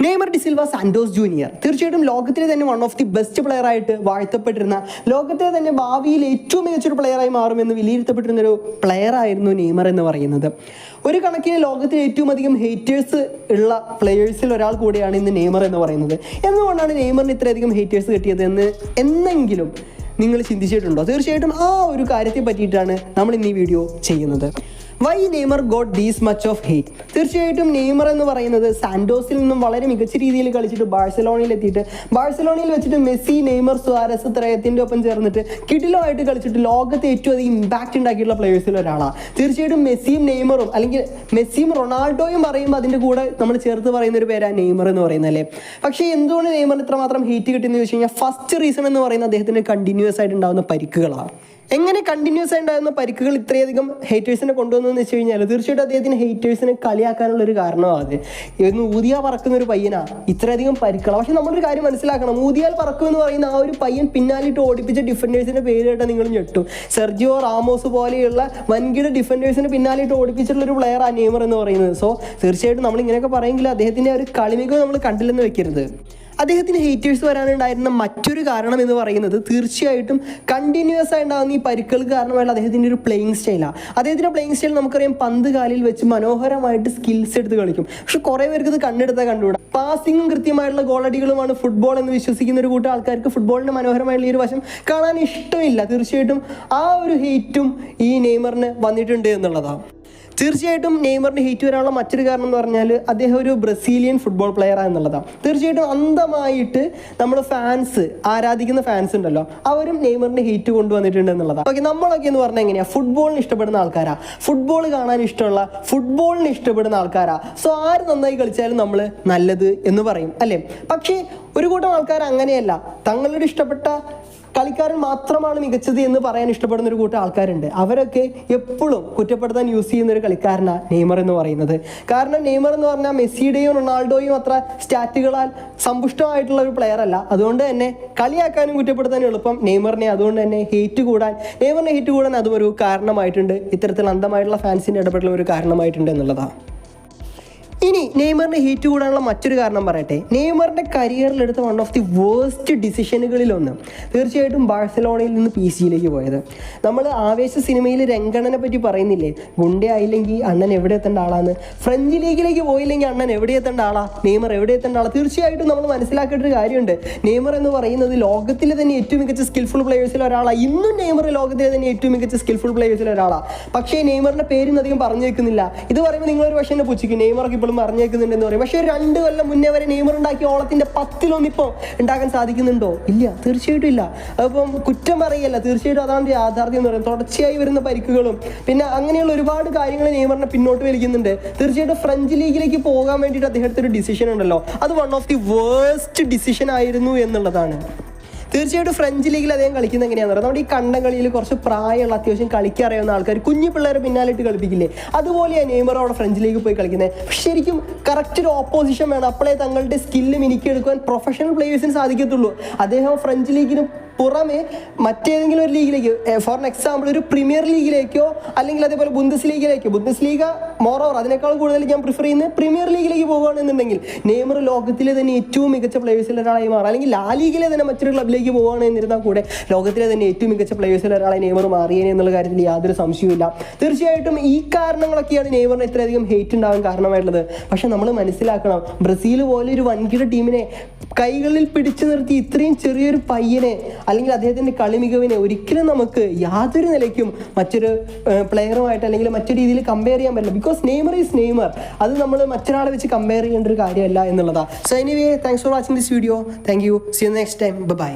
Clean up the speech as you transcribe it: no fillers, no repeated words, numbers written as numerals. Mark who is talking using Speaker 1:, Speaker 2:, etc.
Speaker 1: Neymar D Silva Santos junior തീർച്ചയായിട്ടും ലോകത്തിലെ തന്നെ one of the best player ആയിട്ട് വാഴ്ത്തപ്പെട്ടിരുന്ന, ലോകത്തിലെ തന്നെ ഭാവിയിൽ ഏറ്റവും മികച്ചൊരു പ്ലെയറായി മാറുമെന്ന് വിലയിരുത്തപ്പെട്ടിരുന്ന ഒരു പ്ലെയർ ആയിരുന്നു നെയ്മർ എന്ന് പറയുന്നത്. ഒരു കണക്കിന് ലോകത്തിലെ ഏറ്റവും അധികം ഹേറ്റേഴ്സ് ഉള്ള പ്ലെയേഴ്സിൽ ഒരാൾ കൂടിയാണ് ഇന്ന് നെയ്മർ എന്ന് പറയുന്നത്. എന്തുകൊണ്ടാണ് നെയ്മറിന് ഇത്രയധികം ഹേറ്റേഴ്സ് കിട്ടിയത് എന്നെങ്കിലും നിങ്ങൾ ചിന്തിച്ചിട്ടുണ്ടോ? തീർച്ചയായിട്ടും ആ ഒരു കാര്യത്തെ പറ്റിയിട്ടാണ് നമ്മൾ ഇന്ന് ഈ വീഡിയോ ചെയ്യുന്നത്. Why Neymar got these much of hate? തീർച്ചയായിട്ടും നെയ്മർ എന്ന് പറയുന്നത് സാന്റോസിൽ നിന്നും വളരെ മികച്ച രീതിയിൽ കളിച്ചിട്ട് ബാഴ്സലോണയിൽ എത്തിയിട്ട് ബാഴ്സലോണയിൽ വെച്ചിട്ട് മെസ്സി, നെയ്മർ, സുവാരസ് ത്രയത്തിൻ്റെ ഒപ്പം ചേർന്നിട്ട് കിടിലമായിട്ട് കളിച്ചിട്ട് ലോകത്തെ ഏറ്റവും അധികം ഇമ്പാക്റ്റ് ഉണ്ടാക്കിയിട്ടുള്ള പ്ലേയേഴ്സിൽ ഒരാളാണ്. തീർച്ചയായിട്ടും മെസ്സിയും നെയ്മറും, അല്ലെങ്കിൽ മെസ്സിയും റൊണാൾഡോയും പറയുമ്പോൾ അതിൻ്റെ കൂടെ നമ്മൾ ചേർത്ത് പറയുന്ന ഒരു പേരാണ് നെയ്മർ എന്ന് പറയുന്നത് അല്ലേ. പക്ഷേ എന്തുകൊണ്ട് നെയ്മറിന് ഇത്രമാത്രം ഹേറ്റ് കിട്ടുന്നത് ചോദിച്ചു കഴിഞ്ഞാൽ ഫസ്റ്റ് റീസൺ എന്ന് പറയുന്നത് അദ്ദേഹത്തിന് കണ്ടിന്യൂസ് ആയിട്ട് ഉണ്ടാകുന്ന പരിക്കുകളാണ്. എങ്ങനെ കണ്ടിന്യൂസ് ആയി ഉണ്ടാകുന്ന പരിക്കുകൾ ഇത്രയധികം ഹേറ്റേഴ്സിനെ കൊണ്ടുവന്നതെന്ന് വെച്ച് കഴിഞ്ഞാൽ തീർച്ചയായിട്ടും അദ്ദേഹത്തിന് ഹേറ്റേഴ്സിനെ കളിയാക്കാനുള്ള ഒരു കാരണമാണ് അത്. ഇന്ന് ഊതിയാൽ പറക്കുന്ന ഒരു പയ്യനാണ് ഇത്രയധികം പരിക്കുകൾ. പക്ഷെ നമ്മളൊരു കാര്യം മനസ്സിലാക്കണം, ഊതിയാൽ പറക്കും എന്ന് പറയുന്ന ആ ഒരു പയ്യൻ പിന്നാലിട്ട് ഓടിപ്പിച്ച ഡിഫൻഡേഴ്സിന്റെ പേര് കേട്ടാൽ നിങ്ങൾ ഞെട്ടും. സെർജിയോ റാമോസ് പോലെയുള്ള വൻകിട ഡിഫൻഡേഴ്സിന് പിന്നാലിട്ട് ഓടിപ്പിച്ചിട്ടുള്ള ഒരു പ്ലെയറാണ് നെയ്മർ എന്ന് പറയുന്നത്. സോ തീർച്ചയായിട്ടും നമ്മൾ ഇങ്ങനെയൊക്കെ പറയുമെങ്കിൽ അദ്ദേഹത്തിന്റെ ഒരു കളിമികവ് നമ്മൾ കണ്ടില്ലെന്ന് വെക്കരുത്. അദ്ദേഹത്തിന് ഹേറ്റേഴ്സ് വരാനുണ്ടായിരുന്ന മറ്റൊരു കാരണം എന്ന് പറയുന്നത് തീർച്ചയായിട്ടും കണ്ടിന്യൂസ് ആയി ഉണ്ടാകുന്ന ഈ പരിക്കുകൾക്ക് കാരണമായിട്ടുള്ള അദ്ദേഹത്തിൻ്റെ ഒരു പ്ലേയിങ് സ്റ്റൈലാണ്. അദ്ദേഹത്തിൻ്റെ പ്ലേയിങ് സ്റ്റൈൽ നമുക്കറിയാം, പന്ത് കാലിൽ വെച്ച് മനോഹരമായിട്ട് സ്കിൽസ് എടുത്ത് കളിക്കും. പക്ഷെ കുറേ പേർക്ക് ഇത് കണ്ടെടുത്താൽ കണ്ടുകൂടാ. പാസിങ്ങും കൃത്യമായിട്ടുള്ള ഗോളടികളുമാണ് ഫുട്ബോൾ എന്ന് വിശ്വസിക്കുന്ന ഒരു കൂട്ടം ആൾക്കാർക്ക് ഫുട്ബോളിൻ്റെ മനോഹരമായിട്ടുള്ള ഈ ഒരു വശം കാണാൻ ഇഷ്ടമില്ല. തീർച്ചയായിട്ടും ആ ഒരു ഹേറ്റും ഈ നെയ്മറിന് വന്നിട്ടുണ്ട് എന്നുള്ളതാണ്. തീർച്ചയായിട്ടും നെയ്മറിന് ഹേറ്റ് വരാനുള്ള മറ്റൊരു കാരണം എന്ന് പറഞ്ഞാൽ അദ്ദേഹം ഒരു ബ്രസീലിയൻ ഫുട്ബോൾ പ്ലെയറാണ് എന്നുള്ളതാണ്. തീർച്ചയായിട്ടും അന്ധമായിട്ട് നമ്മൾ ആരാധിക്കുന്ന ഫാൻസ് ഉണ്ടല്ലോ, അവരും നെയ്മറിന് ഹേറ്റ് കൊണ്ടുവന്നിട്ടുണ്ട് എന്നുള്ളതാണ്. ഓക്കെ, നമ്മളൊക്കെ എന്ന് പറഞ്ഞാൽ എങ്ങനെയാണ്, ഫുട്ബോളിന് ഇഷ്ടപ്പെടുന്ന ആൾക്കാരാ, ഫുട്ബോൾ കാണാൻ ഇഷ്ടമുള്ള, ഫുട്ബോളിന് ഇഷ്ടപ്പെടുന്ന ആൾക്കാരാ. സോ ആര് നന്നായി കളിച്ചാലും നമ്മൾ നല്ലത് എന്ന് പറയും അല്ലേ. പക്ഷേ ഒരു കൂട്ടം ആൾക്കാർ അങ്ങനെയല്ല, തങ്ങളുടെ ഇഷ്ടപ്പെട്ട കളിക്കാരൻ മാത്രമാണ് മികച്ചത് എന്ന് പറയാൻ ഇഷ്ടപ്പെടുന്ന ഒരു കൂട്ടം ആൾക്കാരുണ്ട്. അവരൊക്കെ എപ്പോഴും കുറ്റപ്പെടുത്താൻ യൂസ് ചെയ്യുന്ന ഒരു കളിക്കാരനാണ് നെയ്മർ എന്ന് പറയുന്നത്. കാരണം നെയ്മർ എന്ന് പറഞ്ഞാൽ മെസ്സിയുടെയും റൊണാൾഡോയും അത്ര സ്റ്റാറ്റുകളാൽ സമ്പുഷ്ടമായിട്ടുള്ള ഒരു പ്ലെയർ അല്ല. അതുകൊണ്ട് തന്നെ കളിയാക്കാനും കുറ്റപ്പെടുത്താനും എളുപ്പം നെയ്മറിനെ. അതുകൊണ്ട് തന്നെ നെയ്മറിനെ ഹേറ്റ് കൂടാൻ അതും ഒരു കാരണമായിട്ടുണ്ട്. ഇത്തരത്തിൽ അന്ധമായിട്ടുള്ള ഫാൻസിൻ്റെ ഇടപെടൽ ഒരു കാരണമായിട്ടുണ്ട് എന്നുള്ളതാണ്. ഇനി നെയ്മറിന് ഹേറ്റ് കൂടാനുള്ള മറ്റൊരു കാരണം പറയട്ടെ. നെയ്മറിൻ്റെ കരിയറിലെടുത്ത വൺ ഓഫ് ദി വേസ്റ്റ് ഡിസിഷനുകളിലൊന്ന് തീർച്ചയായിട്ടും ബാഴ്സലോണയിൽ നിന്ന് PSG പോയത്. നമ്മൾ ആവേശ സിനിമയിൽ രംഗണ്ണനെ പറ്റി പറയുന്നില്ലേ, ഗുണ്ട ആയില്ലെങ്കിൽ അണ്ണൻ എവിടെ എത്തേണ്ട ആളാന്ന്. ഫ്രഞ്ച് ലീഗിലേക്ക് പോയില്ലെങ്കിൽ അണ്ണൻ എവിടെ എത്തേണ്ട ആളാ, നെയ്മർ എവിടെ എത്തേണ്ട ആളാ. തീർച്ചയായിട്ടും നമ്മൾ മനസ്സിലാക്കേണ്ട ഒരു കാര്യമുണ്ട്, നെയ്മർ എന്ന് പറയുന്നത് ലോകത്തിലെ തന്നെ ഏറ്റവും മികച്ച സ്കിൽഫുൾ പ്ലെയേഴ്സിൽ ഒരാളാണ്. ഇന്നും നെയ്മർ ലോകത്തിലെ തന്നെ ഏറ്റവും മികച്ച സ്കിൽഫുൾ പ്ലെയേഴ്സിൽ ഒരാളാണ്. പക്ഷേ നെയ്മറിൻ്റെ പേരിന് അധികം പറഞ്ഞു വെക്കുന്നില്ല. ഇത് പറയുമ്പോൾ നിങ്ങളൊരു പക്ഷേ എന്നെ പുച്ഛിക്കും, നെയ്മർക്ക് ഇപ്പോൾ പറഞ്ഞേക്കുന്നുണ്ടെന്ന് പറയും. പക്ഷേ 2 കൊല്ലം മുന്നേ വരെ നെയ്മർ ഉണ്ടാക്കിയ ഓളത്തിന്റെ 10 ഇപ്പോൾ ഉണ്ടാക്കാൻ സാധിക്കുന്നുണ്ടോ? ഇല്ല, തീർച്ചയായിട്ടും ഇല്ല. അപ്പം കുറ്റം പറയല്ല, തീർച്ചയായിട്ടും അതാണ് യാഥാർത്ഥ്യം എന്ന് പറയുന്നത്. തുടർച്ചയായി വരുന്ന പരിക്കുകളും പിന്നെ അങ്ങനെയുള്ള ഒരുപാട് കാര്യങ്ങൾ നെയ്മറിനെ പിന്നോട്ട് വലിക്കുന്നുണ്ട്. തീർച്ചയായിട്ടും ഫ്രഞ്ച് ലീഗിലേക്ക് പോകാൻ വേണ്ടിയിട്ട് അദ്ദേഹത്തെ ഒരു ഡിസിഷൻ ഉണ്ടല്ലോ, അത് one of the waste decision ആയിരുന്നു എന്നുള്ളതാണ്. തീർച്ചയായിട്ടും ഫ്രഞ്ച് ലീഗിൽ അദ്ദേഹം കളിക്കുന്നത് എങ്ങനെയാണെന്ന് പറയുന്നത്, നമ്മുടെ ഈ കണ്ടം കളിയിൽ കുറച്ച് പ്രായമുള്ള അത്യാവശ്യം കളിക്കറിയാവുന്ന ആൾക്കാർ കുഞ്ഞു പിള്ളേരെ പിന്നാലിട്ട് കളിപ്പിക്കില്ലേ, അതുപോലെയാണ് നെയ്മർ അവിടെ ഫ്രഞ്ച് ലീഗിൽ പോയി കളിക്കുന്നത്. ശരിക്കും കറക്റ്റ് ഒരു ഓപ്പോസിഷൻ വേണം, അപ്പോഴേ തങ്ങളുടെ സ്കില്ല് മിനുക്കിയെടുക്കാൻ പ്രൊഫഷണൽ പ്ലേയേഴ്സിന് സാധിക്കത്തുള്ളൂ. അദ്ദേഹം ഫ്രഞ്ച് ലീഗിന് പുറമെ മറ്റേതെങ്കിലും ഒരു ലീഗിലേക്ക്, ഫോർ എക്സാമ്പിൾ ഒരു പ്രീമിയർ ലീഗിലേക്കോ അല്ലെങ്കിൽ അതേപോലെ ബുണ്ടസ് ലീഗ മോറോവർ അതിനേക്കാൾ കൂടുതൽ ഞാൻ പ്രിഫർ ചെയ്യുന്നത് പ്രീമിയർ ലീഗിലേക്ക് പോകുകയാണെന്നുണ്ടെങ്കിൽ നെയ്മർ ലോകത്തിലെ തന്നെ ഏറ്റവും മികച്ച പ്ലേയേഴ്സിൽ ഒരാളായി മാറും. അല്ലെങ്കിൽ ലാ ലീഗിലെ തന്നെ മറ്റൊരു ക്ലബിലേക്ക് പോകുകയാണ് എന്നിരുന്നാൽ കൂടെ ലോകത്തിലെ തന്നെ ഏറ്റവും മികച്ച പ്ലേയേഴ്സിൽ ഒരാളായി നെയ്മർ മാറിയേനെ എന്നുള്ള കാര്യത്തിൽ യാതൊരു സംശയവുമില്ല. തീർച്ചയായിട്ടും ഈ കാരണങ്ങളൊക്കെയാണ് നെയ്മറിന് ഇത്രയധികം ഹേറ്റ് ഉണ്ടാകാൻ കാരണമായിട്ടുള്ളത്. പക്ഷെ നമ്മൾ മനസ്സിലാക്കണം, ബ്രസീൽ പോലെ ഒരു വൻകിട ടീമിനെ കൈകളിൽ പിടിച്ചു നിർത്തി ഇത്രയും ചെറിയൊരു പയ്യനെ അല്ലെങ്കിൽ അദ്ദേഹത്തിൻ്റെ കളി മികവിനെ ഒരിക്കലും നമുക്ക് യാതൊരു നിലയ്ക്കും മറ്റൊരു പ്ലെയറുമായിട്ട് അല്ലെങ്കിൽ മറ്റൊരു രീതിയിൽ കമ്പയർ ചെയ്യാൻ പറ്റില്ല. ബിക്കോസ് നെയ്മർ ഈസ് നെയ്മർ, അത് നമ്മൾ മറ്റൊരാളെ വെച്ച് കമ്പയർ ചെയ്യേണ്ട ഒരു കാര്യമല്ല എന്നുള്ളതാണ്. So anyway, thanks for watching this video. Thank you. See you next time. By.